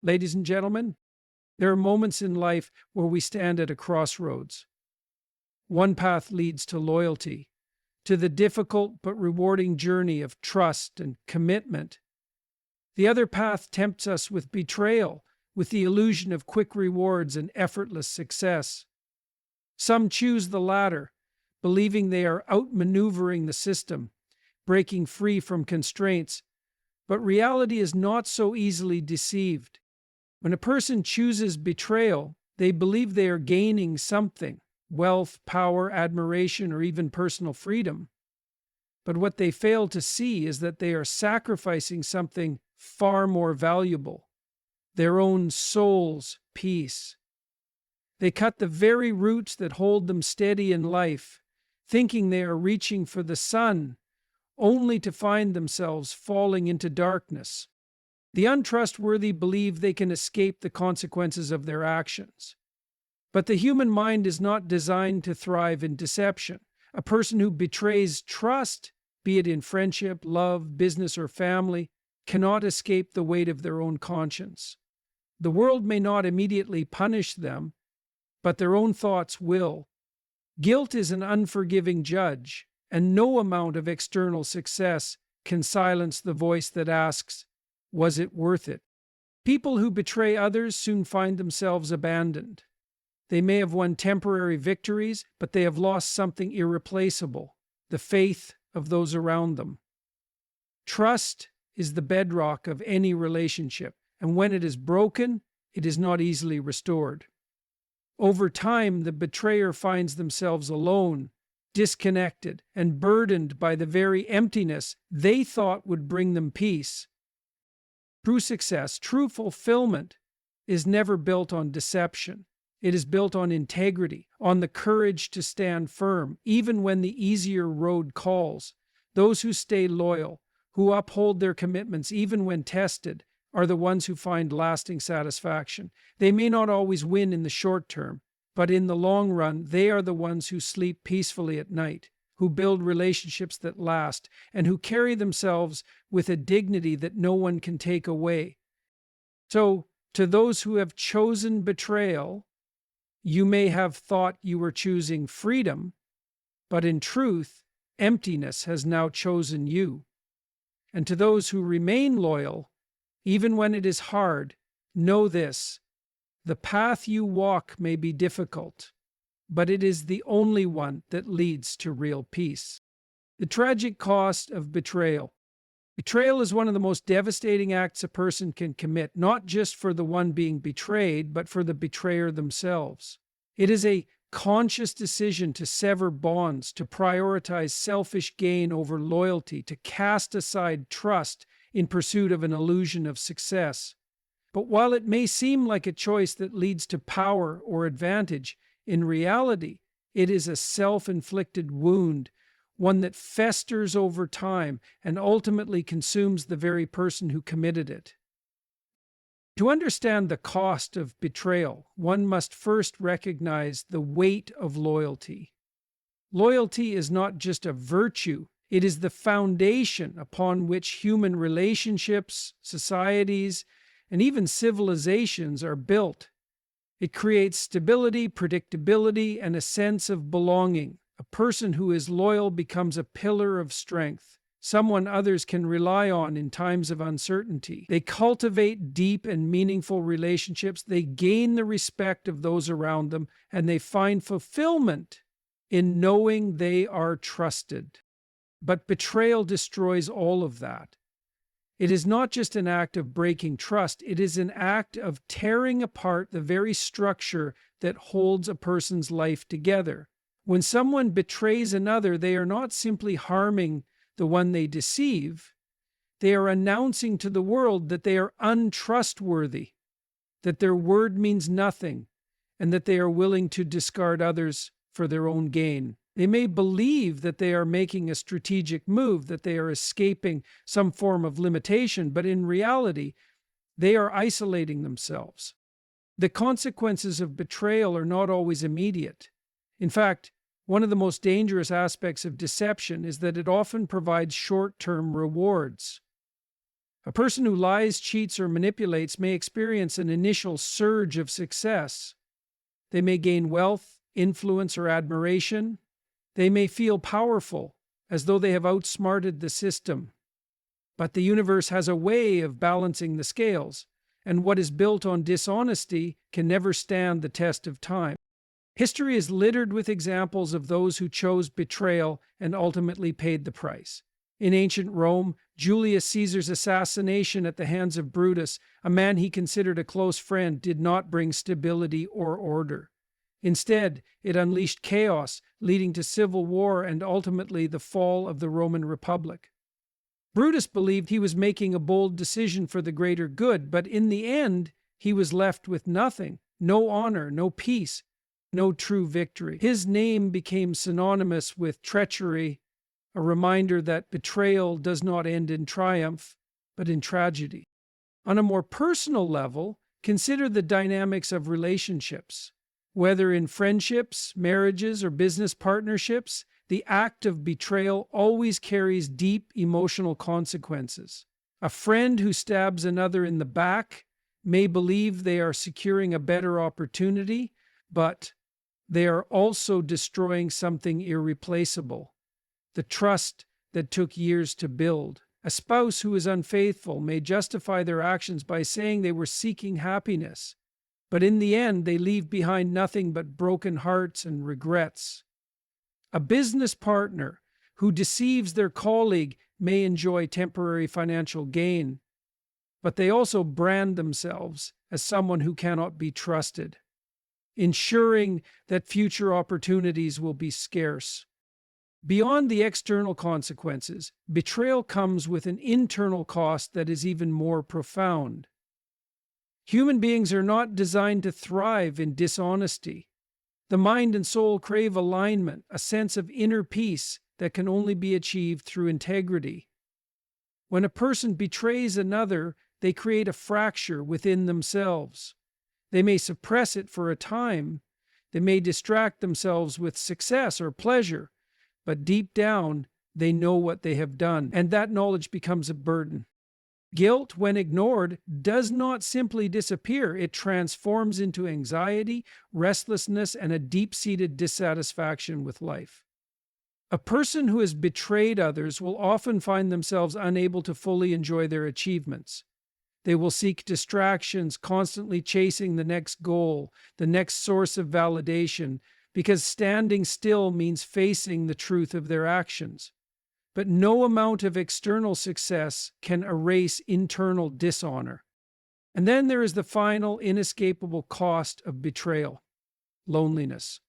Ladies and gentlemen, there are moments in life where we stand at a crossroads. One path leads to loyalty, to the difficult but rewarding journey of trust and commitment. The other path tempts us with betrayal, with the illusion of quick rewards and effortless success. Some choose the latter, believing they are outmaneuvering the system, breaking free from constraints. But reality is not so easily deceived. When a person chooses betrayal, they believe they are gaining something: wealth, power, admiration, or even personal freedom. But what they fail to see is that they are sacrificing something far more valuable: their own soul's peace. They cut the very roots that hold them steady in life, thinking they are reaching for the sun, only to find themselves falling into darkness. The untrustworthy believe they can escape the consequences of their actions. But the human mind is not designed to thrive in deception. A person who betrays trust, be it in friendship, love, business, or family, cannot escape the weight of their own conscience. The world may not immediately punish them, but their own thoughts will. Guilt is an unforgiving judge, and no amount of external success can silence the voice that asks, "Was it worth it?" People who betray others soon find themselves abandoned. They may have won temporary victories, but they have lost something irreplaceable: the faith of those around them. Trust is the bedrock of any relationship, and when it is broken, it is not easily restored. Over time, the betrayer finds themselves alone, disconnected, and burdened by the very emptiness they thought would bring them peace. True success, true fulfillment, is never built on deception. It is built on integrity, on the courage to stand firm, even when the easier road calls. Those who stay loyal, who uphold their commitments even when tested, are the ones who find lasting satisfaction. They may not always win in the short term, but in the long run, they are the ones who sleep peacefully at night, who build relationships that last, and who carry themselves with a dignity that no one can take away. So, to those who have chosen betrayal, you may have thought you were choosing freedom, but in truth, emptiness has now chosen you. And to those who remain loyal, even when it is hard, know this: the path you walk may be difficult, but it is the only one that leads to real peace. The tragic cost of betrayal. Betrayal is one of the most devastating acts a person can commit, not just for the one being betrayed, but for the betrayer themselves. It is a conscious decision to sever bonds, to prioritize selfish gain over loyalty, to cast aside trust in pursuit of an illusion of success. But while it may seem like a choice that leads to power or advantage, in reality, it is a self-inflicted wound, one that festers over time and ultimately consumes the very person who committed it. To understand the cost of betrayal, one must first recognize the weight of loyalty. Loyalty is not just a virtue, it is the foundation upon which human relationships, societies, and even civilizations are built. It creates stability, predictability, and a sense of belonging. A person who is loyal becomes a pillar of strength, someone others can rely on in times of uncertainty. They cultivate deep and meaningful relationships, they gain the respect of those around them, and they find fulfillment in knowing they are trusted. But betrayal destroys all of that. It is not just an act of breaking trust, it is an act of tearing apart the very structure that holds a person's life together. When someone betrays another, they are not simply harming the one they deceive, they are announcing to the world that they are untrustworthy, that their word means nothing, and that they are willing to discard others for their own gain. They may believe that they are making a strategic move, that they are escaping some form of limitation, but in reality, they are isolating themselves. The consequences of betrayal are not always immediate. In fact, one of the most dangerous aspects of deception is that it often provides short-term rewards. A person who lies, cheats, or manipulates may experience an initial surge of success. They may gain wealth, influence, or admiration. They may feel powerful, as though they have outsmarted the system. But the universe has a way of balancing the scales, and what is built on dishonesty can never stand the test of time. History is littered with examples of those who chose betrayal and ultimately paid the price. In ancient Rome, Julius Caesar's assassination at the hands of Brutus, a man he considered a close friend, did not bring stability or order. Instead, it unleashed chaos, leading to civil war and ultimately the fall of the Roman Republic. Brutus believed he was making a bold decision for the greater good, but in the end, he was left with nothing, no honor, no peace, no true victory. His name became synonymous with treachery, a reminder that betrayal does not end in triumph, but in tragedy. On a more personal level, consider the dynamics of relationships. Whether in friendships, marriages, or business partnerships, the act of betrayal always carries deep emotional consequences. A friend who stabs another in the back may believe they are securing a better opportunity, but they are also destroying something irreplaceable: the trust that took years to build. A spouse who is unfaithful may justify their actions by saying they were seeking happiness, but in the end they leave behind nothing but broken hearts and regrets. A business partner who deceives their colleague may enjoy temporary financial gain, but they also brand themselves as someone who cannot be trusted, ensuring that future opportunities will be scarce. Beyond the external consequences, betrayal comes with an internal cost that is even more profound. Human beings are not designed to thrive in dishonesty. The mind and soul crave alignment, a sense of inner peace that can only be achieved through integrity. When a person betrays another, they create a fracture within themselves. They may suppress it for a time. They may distract themselves with success or pleasure, but deep down, they know what they have done, and that knowledge becomes a burden. Guilt, when ignored, does not simply disappear. It transforms into anxiety, restlessness, and a deep-seated dissatisfaction with life. A person who has betrayed others will often find themselves unable to fully enjoy their achievements. They will seek distractions, constantly chasing the next goal, the next source of validation, because standing still means facing the truth of their actions. But no amount of external success can erase internal dishonor. And then there is the final, inescapable cost of betrayal: loneliness.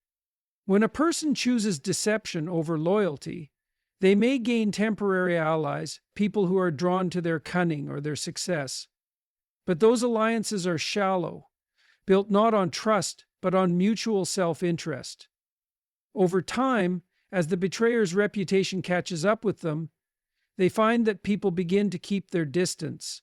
When a person chooses deception over loyalty, they may gain temporary allies, people who are drawn to their cunning or their success. But those alliances are shallow, built not on trust, but on mutual self-interest. Over time, as the betrayer's reputation catches up with them, they find that people begin to keep their distance.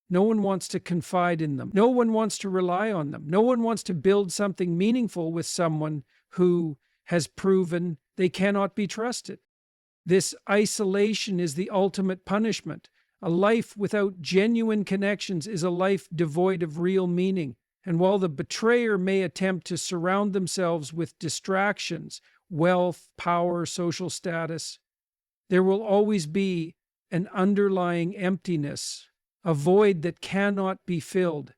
No one wants to confide in them. No one wants to rely on them. No one wants to build something meaningful with someone who has proven they cannot be trusted. This isolation is the ultimate punishment. A life without genuine connections is a life devoid of real meaning. And while the betrayer may attempt to surround themselves with distractions, wealth, power, social status, there will always be an underlying emptiness, a void that cannot be filled.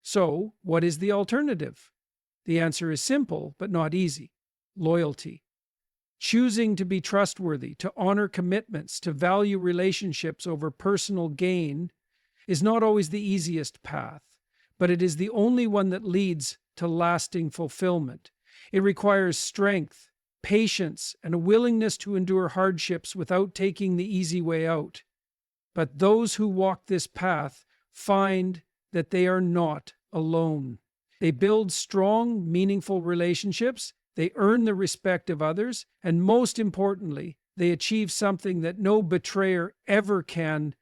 So, what is the alternative? The answer is simple, but not easy: loyalty. Choosing to be trustworthy, to honor commitments, to value relationships over personal gain is not always the easiest path, but it is the only one that leads to lasting fulfillment. It requires strength, patience, and a willingness to endure hardships without taking the easy way out. But those who walk this path find that they are not alone. They build strong, meaningful relationships, they earn the respect of others, and most importantly, they achieve something that no betrayer ever can: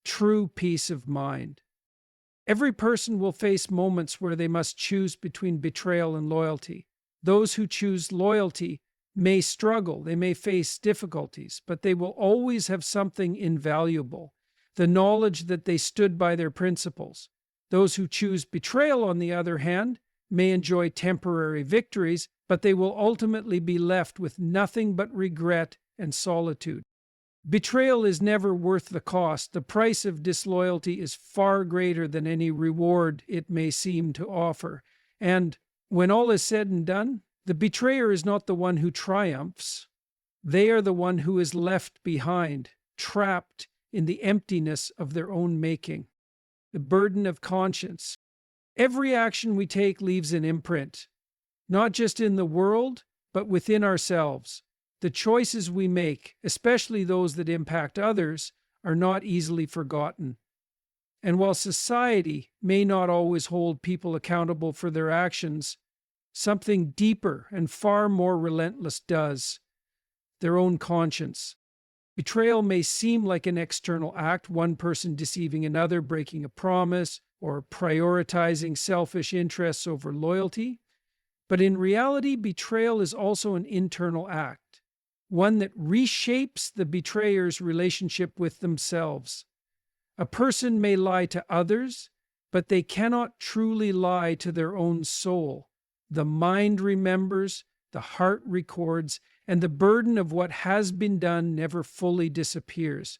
true peace of mind. Every person will face moments where they must choose between betrayal and loyalty. Those who choose loyalty may struggle, they may face difficulties, but they will always have something invaluable: the knowledge that they stood by their principles. Those who choose betrayal, on the other hand, may enjoy temporary victories, but they will ultimately be left with nothing but regret and solitude. Betrayal is never worth the cost. The price of disloyalty is far greater than any reward it may seem to offer. And when all is said and done, the betrayer is not the one who triumphs. They are the one who is left behind, trapped in the emptiness of their own making. The burden of conscience. Every action we take leaves an imprint, not just in the world, but within ourselves. The choices we make, especially those that impact others, are not easily forgotten. And while society may not always hold people accountable for their actions, something deeper and far more relentless does: their own conscience. Betrayal may seem like an external act, one person deceiving another, breaking a promise, or prioritizing selfish interests over loyalty. But in reality, betrayal is also an internal act, one that reshapes the betrayer's relationship with themselves. A person may lie to others, but they cannot truly lie to their own soul. The mind remembers, the heart records, and the burden of what has been done never fully disappears.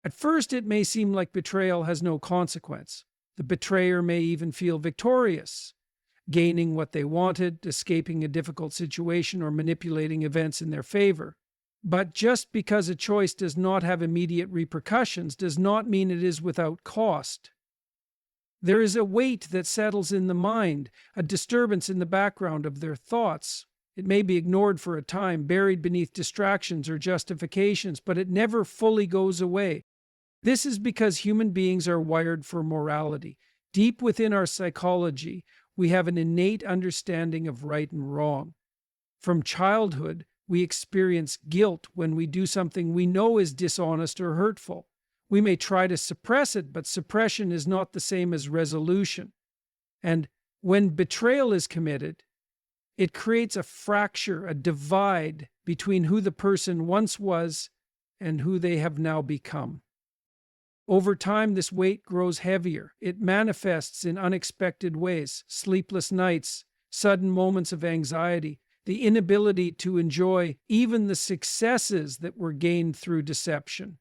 At first, it may seem like betrayal has no consequence. The betrayer may even feel victorious, gaining what they wanted, escaping a difficult situation, or manipulating events in their favor. But just because a choice does not have immediate repercussions does not mean it is without cost. There is a weight that settles in the mind, a disturbance in the background of their thoughts. It may be ignored for a time, buried beneath distractions or justifications, but it never fully goes away. This is because human beings are wired for morality. Deep within our psychology, we have an innate understanding of right and wrong. From childhood, we experience guilt when we do something we know is dishonest or hurtful. We may try to suppress it, but suppression is not the same as resolution. And when betrayal is committed, it creates a fracture, a divide between who the person once was and who they have now become. Over time, this weight grows heavier. It manifests in unexpected ways: sleepless nights, sudden moments of anxiety, the inability to enjoy even the successes that were gained through deception.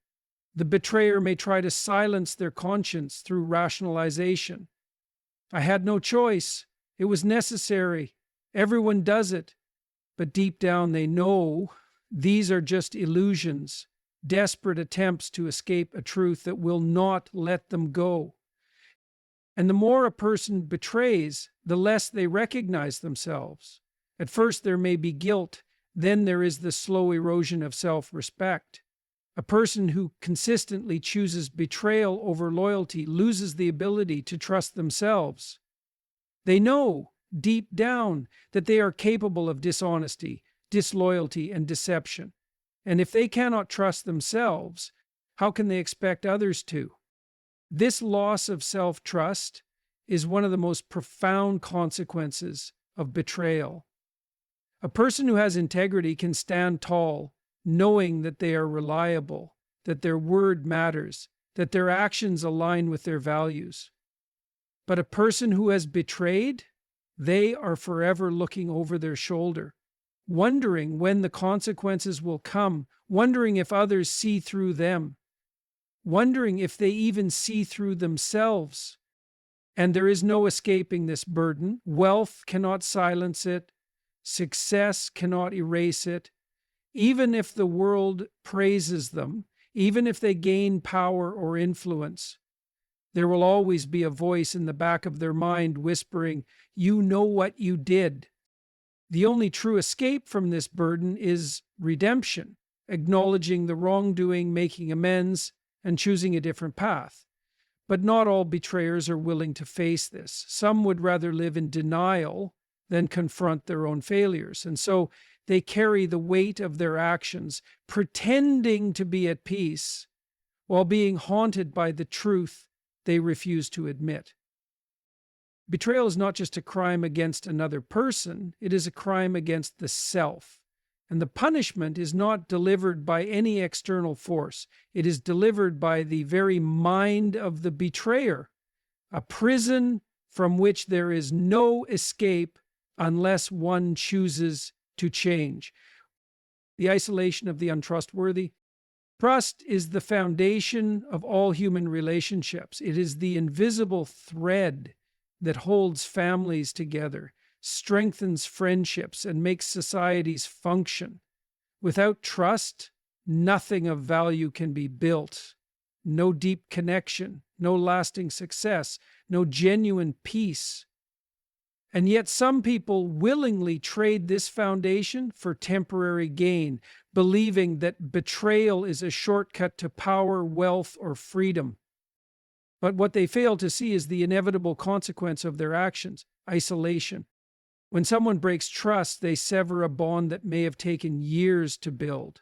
The betrayer may try to silence their conscience through rationalization. I had no choice. It was necessary. Everyone does it. But deep down they know these are just illusions, desperate attempts to escape a truth that will not let them go. And the more a person betrays, the less they recognize themselves. At first there may be guilt, then there is the slow erosion of self-respect. A person who consistently chooses betrayal over loyalty loses the ability to trust themselves. They know, deep down, that they are capable of dishonesty, disloyalty, and deception. And if they cannot trust themselves, how can they expect others to? This loss of self-trust is one of the most profound consequences of betrayal. A person who has integrity can stand tall, knowing that they are reliable, that their word matters, that their actions align with their values. But a person who has betrayed, they are forever looking over their shoulder, wondering when the consequences will come, wondering if others see through them, wondering if they even see through themselves. And there is no escaping this burden. Wealth cannot silence it. Success cannot erase it. Even if the world praises them, even if they gain power or influence, there will always be a voice in the back of their mind whispering, "You know what you did." The only true escape from this burden is redemption, acknowledging the wrongdoing, making amends, and choosing a different path. But not all betrayers are willing to face this. Some would rather live in denial than confront their own failures. And so they carry the weight of their actions, pretending to be at peace, while being haunted by the truth they refuse to admit. Betrayal is not just a crime against another person, it is a crime against the self. And the punishment is not delivered by any external force. It is delivered by the very mind of the betrayer, a prison from which there is no escape unless one chooses to change. The isolation of the untrustworthy. Trust is the foundation of all human relationships. It is the invisible thread that holds families together, strengthens friendships, and makes societies function. Without trust, nothing of value can be built. No deep connection, no lasting success, no genuine peace. And yet some people willingly trade this foundation for temporary gain, believing that betrayal is a shortcut to power, wealth, or freedom. But what they fail to see is the inevitable consequence of their actions: isolation. When someone breaks trust, they sever a bond that may have taken years to build.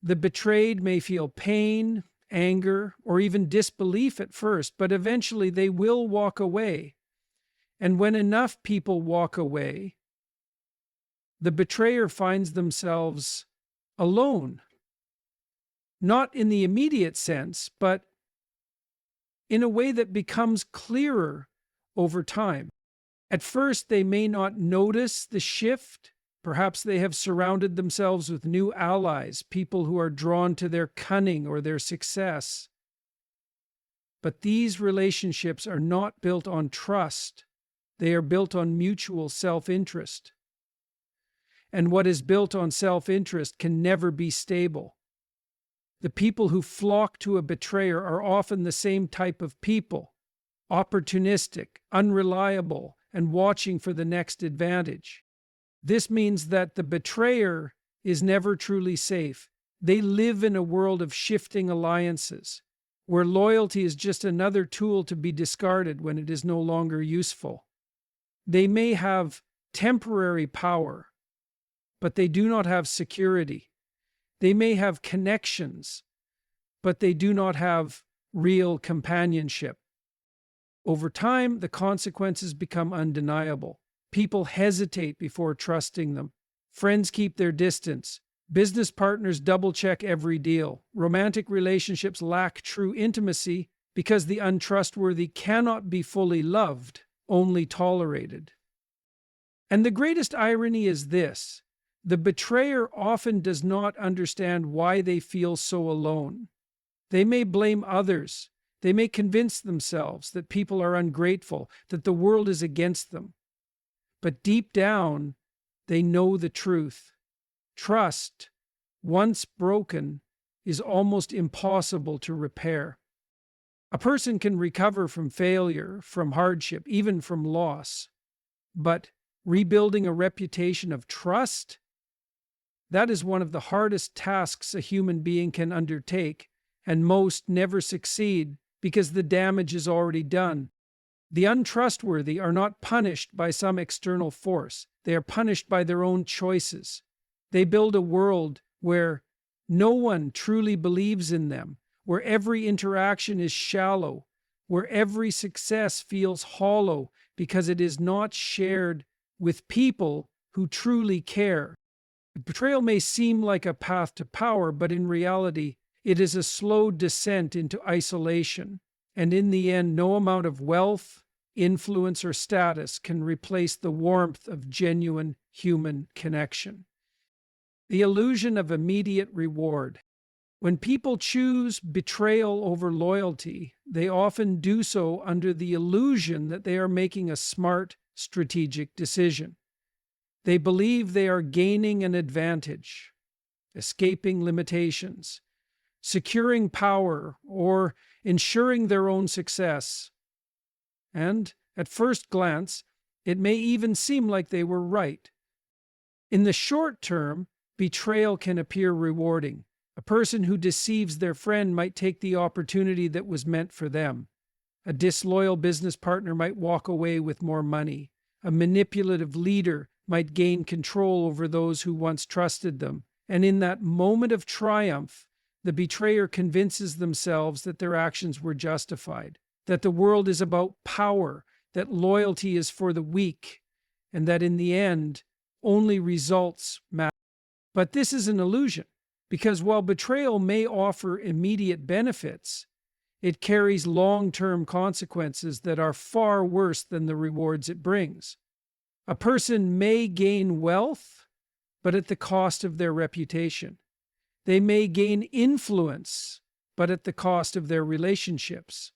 The betrayed may feel pain, anger, or even disbelief at first, but eventually they will walk away. And when enough people walk away, the betrayer finds themselves alone. Not in the immediate sense, but in a way that becomes clearer over time. At first, they may not notice the shift. Perhaps they have surrounded themselves with new allies, people who are drawn to their cunning or their success. But these relationships are not built on trust. They are built on mutual self-interest. And what is built on self-interest can never be stable. The people who flock to a betrayer are often the same type of people: opportunistic, unreliable, and watching for the next advantage. This means that the betrayer is never truly safe. They live in a world of shifting alliances, where loyalty is just another tool to be discarded when it is no longer useful. They may have temporary power, but they do not have security. They may have connections, but they do not have real companionship. Over time, the consequences become undeniable. People hesitate before trusting them. Friends keep their distance. Business partners double-check every deal. Romantic relationships lack true intimacy because the untrustworthy cannot be fully loved, only tolerated. And the greatest irony is this: the betrayer often does not understand why they feel so alone. They may blame others. They may convince themselves that people are ungrateful, that the world is against them. But deep down, they know the truth. Trust, once broken, is almost impossible to repair. A person can recover from failure, from hardship, even from loss. But rebuilding a reputation of trust, that is one of the hardest tasks a human being can undertake, and most never succeed because the damage is already done. The untrustworthy are not punished by some external force. They are punished by their own choices. They build a world where no one truly believes in them, where every interaction is shallow, where every success feels hollow because it is not shared with people who truly care. Betrayal may seem like a path to power, but in reality, it is a slow descent into isolation. And in the end, no amount of wealth, influence, or status can replace the warmth of genuine human connection. The illusion of immediate reward. When people choose betrayal over loyalty, they often do so under the illusion that they are making a smart, strategic decision. They believe they are gaining an advantage, escaping limitations, securing power, or ensuring their own success. And, at first glance, it may even seem like they were right. In the short term, betrayal can appear rewarding. A person who deceives their friend might take the opportunity that was meant for them. A disloyal business partner might walk away with more money. A manipulative leader might gain control over those who once trusted them. And in that moment of triumph, the betrayer convinces themselves that their actions were justified, that the world is about power, that loyalty is for the weak, and that in the end, only results matter. But this is an illusion, because while betrayal may offer immediate benefits, it carries long-term consequences that are far worse than the rewards it brings. A person may gain wealth, but at the cost of their reputation. They may gain influence, but at the cost of their relationships.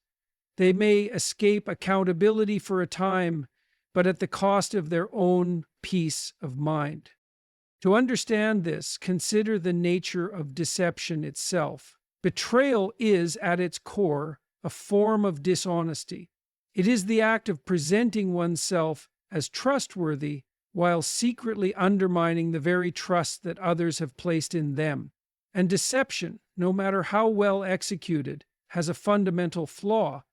They may escape accountability for a time, but at the cost of their own peace of mind. To understand this, consider the nature of deception itself. Betrayal is, at its core, a form of dishonesty. It is the act of presenting oneself as trustworthy while secretly undermining the very trust that others have placed in them. And deception, no matter how well executed, has a fundamental flaw.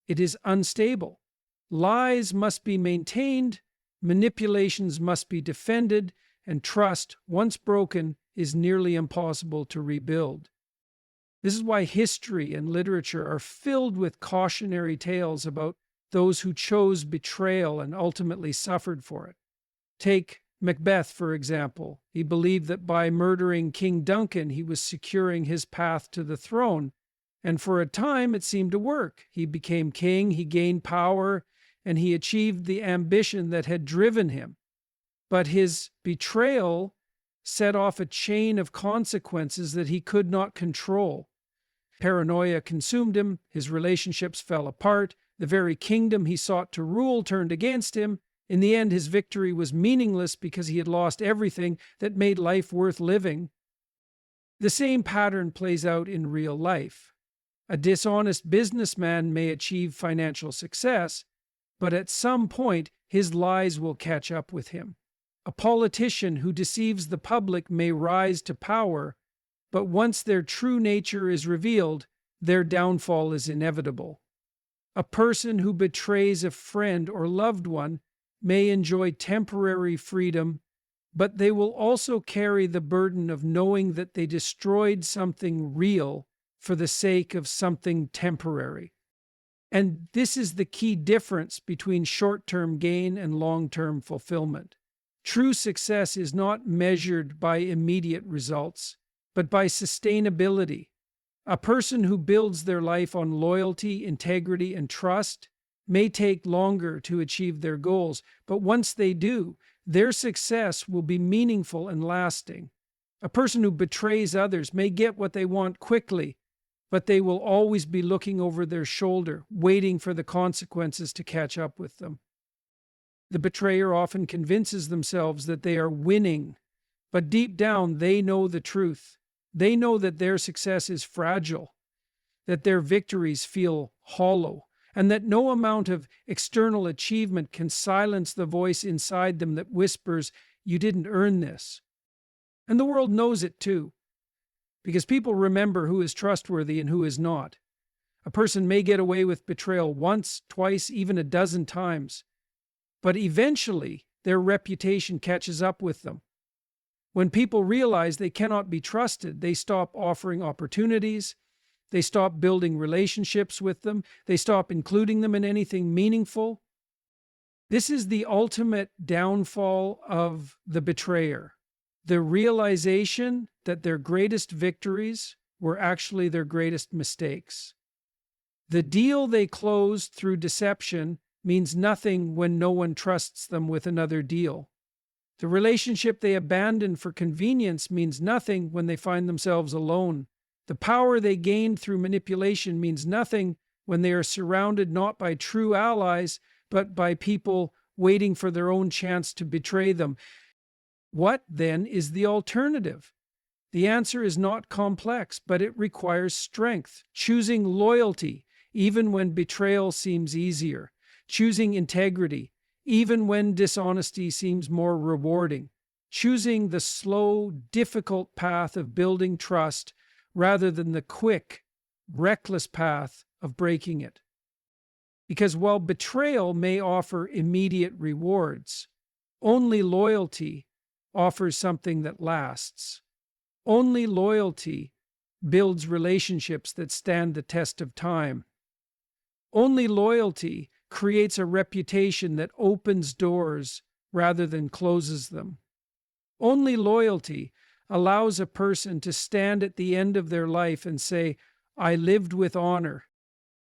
It is unstable. Lies must be maintained, manipulations must be defended, and trust, once broken, is nearly impossible to rebuild. This is why history and literature are filled with cautionary tales about those who chose betrayal and ultimately suffered for it. Take Macbeth, for example. He believed that by murdering King Duncan, he was securing his path to the throne. And for a time, it seemed to work. He became king, he gained power, and he achieved the ambition that had driven him. But his betrayal set off a chain of consequences that he could not control. Paranoia consumed him, his relationships fell apart, the very kingdom he sought to rule turned against him. In the end, his victory was meaningless because he had lost everything that made life worth living. The same pattern plays out in real life. A dishonest businessman may achieve financial success, but at some point his lies will catch up with him. A politician who deceives the public may rise to power, but once their true nature is revealed, their downfall is inevitable. A person who betrays a friend or loved one may enjoy temporary freedom, but they will also carry the burden of knowing that they destroyed something real for the sake of something temporary. And this is the key difference between short-term gain and long-term fulfillment. True success is not measured by immediate results, but by sustainability. A person who builds their life on loyalty, integrity, and trust may take longer to achieve their goals, but once they do, their success will be meaningful and lasting. A person who betrays others may get what they want quickly, but they will always be looking over their shoulder, waiting for the consequences to catch up with them. The betrayer often convinces themselves that they are winning, but deep down they know the truth. They know that their success is fragile, that their victories feel hollow, and that no amount of external achievement can silence the voice inside them that whispers, "You didn't earn this." And the world knows it too, because people remember who is trustworthy and who is not. A person may get away with betrayal once, twice, even a dozen times, but eventually their reputation catches up with them. When people realize they cannot be trusted, they stop offering opportunities, they stop building relationships with them, they stop including them in anything meaningful. This is the ultimate downfall of the betrayer. The realization that their greatest victories were actually their greatest mistakes. The deal they closed through deception means nothing when no one trusts them with another deal. The relationship they abandoned for convenience means nothing when they find themselves alone. The power they gained through manipulation means nothing when they are surrounded not by true allies, but by people waiting for their own chance to betray them. What, then, is the alternative? The answer is not complex, but it requires strength. Choosing loyalty, even when betrayal seems easier. Choosing integrity, even when dishonesty seems more rewarding. Choosing the slow, difficult path of building trust rather than the quick, reckless path of breaking it. Because while betrayal may offer immediate rewards, only loyalty offers something that lasts. Only loyalty builds relationships that stand the test of time. Only loyalty creates a reputation that opens doors rather than closes them. Only loyalty allows a person to stand at the end of their life and say, I lived with honor.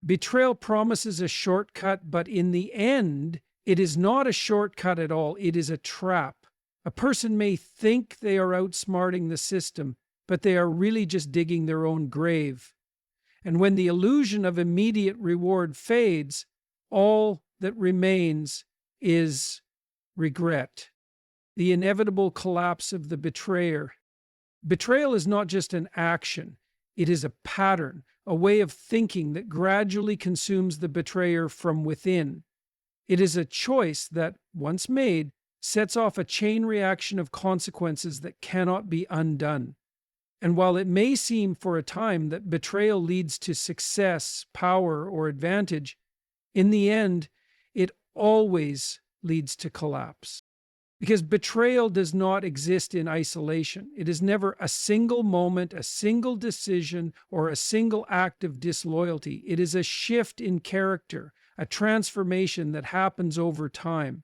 Betrayal promises a shortcut, but in the end, it is not a shortcut at all. It is a trap. A person may think they are outsmarting the system, but they are really just digging their own grave. And when the illusion of immediate reward fades, all that remains is regret. The inevitable collapse of the betrayer. Betrayal is not just an action, it is a pattern, a way of thinking that gradually consumes the betrayer from within. It is a choice that, once made, sets off a chain reaction of consequences that cannot be undone. And while it may seem for a time that betrayal leads to success, power, or advantage, in the end, it always leads to collapse. Because betrayal does not exist in isolation. It is never a single moment, a single decision, or a single act of disloyalty. It is a shift in character, a transformation that happens over time.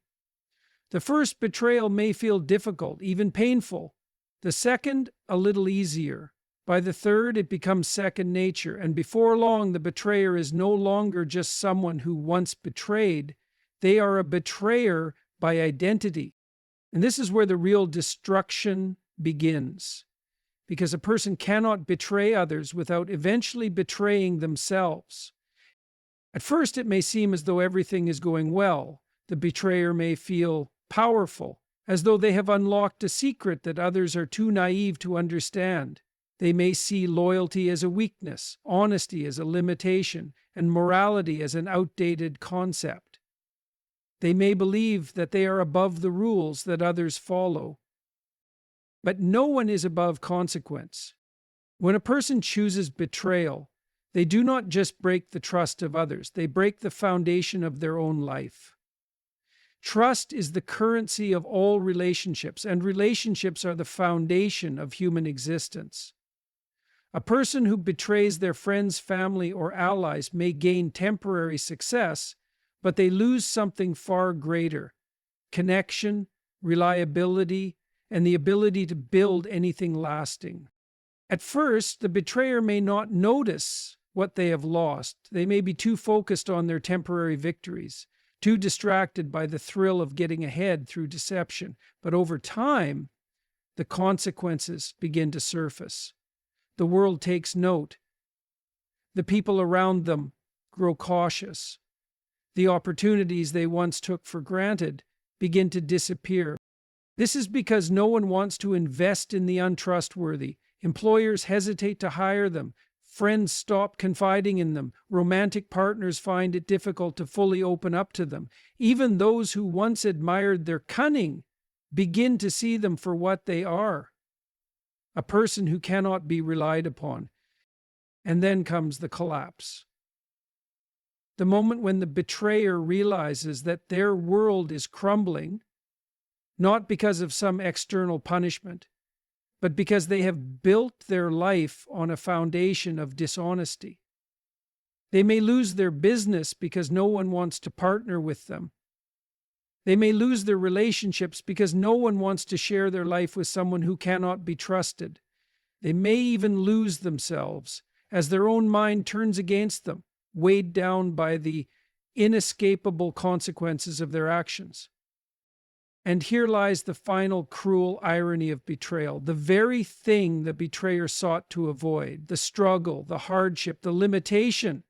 The first betrayal may feel difficult, even painful. The second, a little easier. By the third, it becomes second nature, and before long, the betrayer is no longer just someone who once betrayed. They are a betrayer by identity. And this is where the real destruction begins, because a person cannot betray others without eventually betraying themselves. At first, it may seem as though everything is going well. The betrayer may feel powerful, as though they have unlocked a secret that others are too naive to understand. They may see loyalty as a weakness, honesty as a limitation, and morality as an outdated concept. They may believe that they are above the rules that others follow. But no one is above consequence. When a person chooses betrayal, they do not just break the trust of others, they break the foundation of their own life. Trust is the currency of all relationships, and relationships are the foundation of human existence. A person who betrays their friends, family, or allies may gain temporary success, but they lose something far greater: connection, reliability, and the ability to build anything lasting. At first, the betrayer may not notice what they have lost. They may be too focused on their temporary victories, too distracted by the thrill of getting ahead through deception. But over time, the consequences begin to surface. The world takes note. The people around them grow cautious. The opportunities they once took for granted begin to disappear. This is because no one wants to invest in the untrustworthy. Employers hesitate to hire them. Friends stop confiding in them. Romantic partners find it difficult to fully open up to them. Even those who once admired their cunning begin to see them for what they are: a person who cannot be relied upon. And then comes the collapse. The moment when the betrayer realizes that their world is crumbling, not because of some external punishment, but because they have built their life on a foundation of dishonesty. They may lose their business because no one wants to partner with them. They may lose their relationships because no one wants to share their life with someone who cannot be trusted. They may even lose themselves as their own mind turns against them, weighed down by the inescapable consequences of their actions. And here lies the final cruel irony of betrayal. The very thing the betrayer sought to avoid, the struggle, the hardship, the limitation,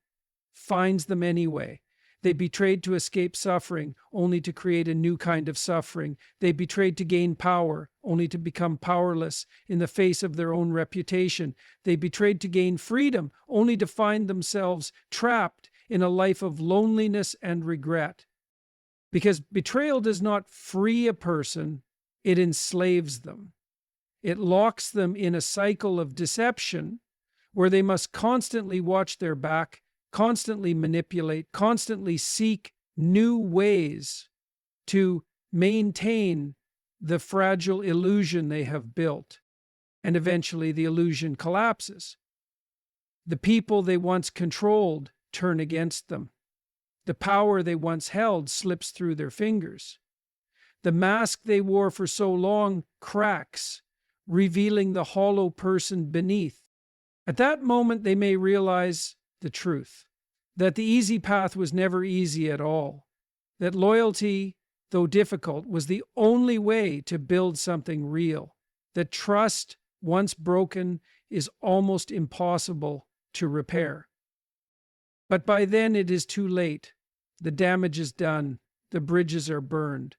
finds them anyway. They betrayed to escape suffering, only to create a new kind of suffering. They betrayed to gain power, only to become powerless in the face of their own reputation. They betrayed to gain freedom, only to find themselves trapped in a life of loneliness and regret. Because betrayal does not free a person, it enslaves them. It locks them in a cycle of deception where they must constantly watch their back, constantly manipulate, constantly seek new ways to maintain the fragile illusion they have built. And eventually the illusion collapses. The people they once controlled turn against them. The power they once held slips through their fingers. The mask they wore for so long cracks, revealing the hollow person beneath. At that moment, they may realize the truth, that the easy path was never easy at all, that loyalty, though difficult, was the only way to build something real, that trust, once broken, is almost impossible to repair. But by then it is too late. The damage is done. The bridges are burned.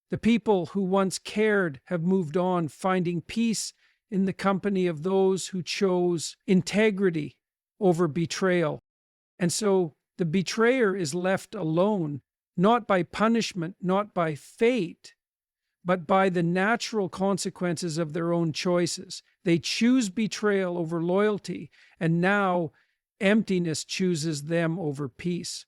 The people who once cared have moved on, finding peace in the company of those who chose integrity over betrayal. And so the betrayer is left alone, not by punishment, not by fate, but by the natural consequences of their own choices. They choose betrayal over loyalty, and now emptiness chooses them over peace.